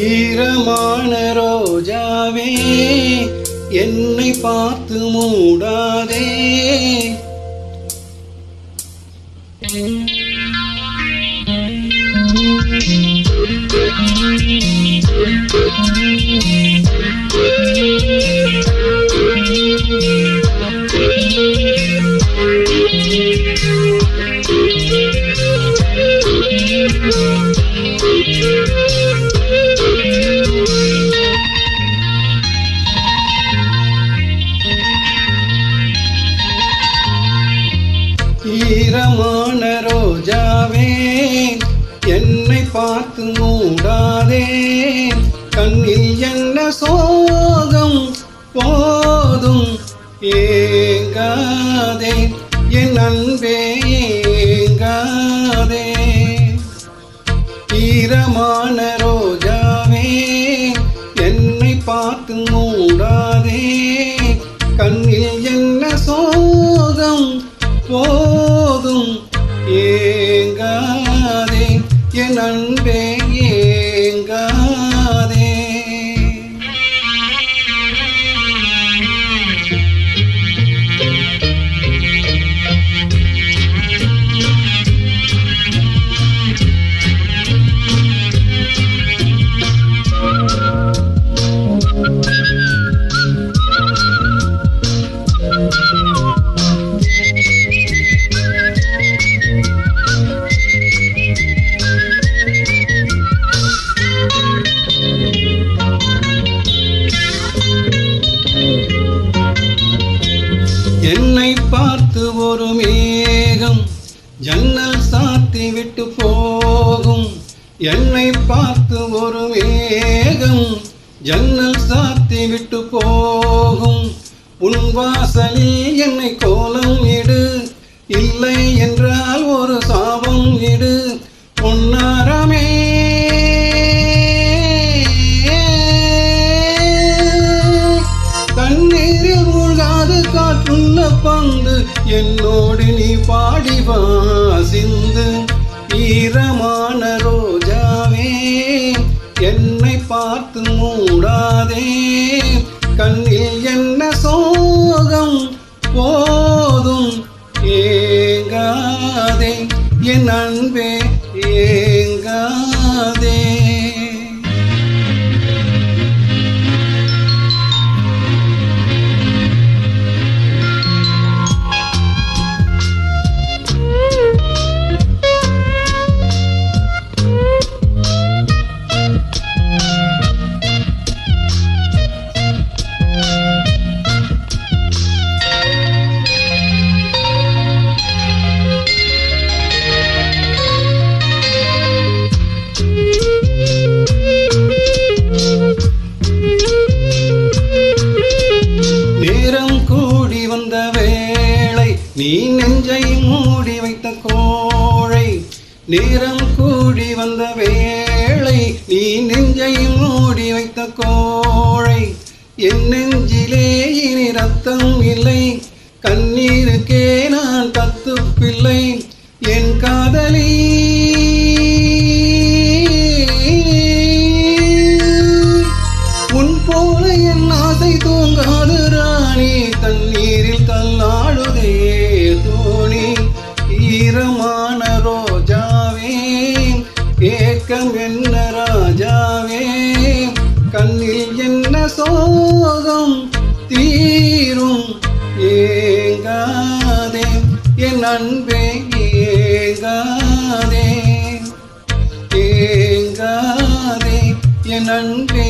ஈரமான ரோஜாவே என்னை பார்த்து மூடாதே. ஈரமான ரோஜாவே என்னை பார்த்து மூடாதே. கண்ணில் என்ன சோகம் போதும் ஏங்காதே என் அன்பே ஏங்காதே. ஈரமான ரோஜாவே என்னை பார்த்து மூடாதே. கண்ணில் என்ன சோகம் போதும் ஏங்காதே என் அன்பே ஏங்காதே. என்னை பார்த்து ஒரு மேகம் ஜன்னல் சாத்தி விட்டு போகும். என்னை பார்த்து ஒரு மேகம் ஜன்னல் சாத்தி விட்டு போகும். உன் வாசலில் என்னை கோலம் இடு, இல்லை என்றால் ஒரு சாபம் இடு. பொன்னாரமே கண்ணீரில் மூழ்காது காற்றுள்ள பந்து என்னோடு நீ பாடி வாசிந்து. ஈரமான ரோஜாவே என்னை பார்த்து மூடாதே. கண்ணில் என்ன சோகம் போதும் ஏங்காதே என் அன்பே ஏங்காதே. நீ நெஞ்சை மூடி வைத்த கோழை. நேரம் கூடி வந்த வேளை நீ நெஞ்சை மூடி வைத்த கோழை. என் நெஞ்சிலே இனி ரத்தம் இல்லை, கண்ணீருக்கே நான் தத்து பிள்ளை. என் காதலி உன் போல என் ஆசை தூங்காது ராணி. தண்ணீரில் தள்ளாடுதே தோணி. ஈரமான ரோஜாவே ஏக்கம் என்ன ராஜாவே. கண்ணில் என்ன சோகம் தீரும் ஏங்காதே என் அன்பே ஏங்காதே ஏங்காதே என் அன்பே.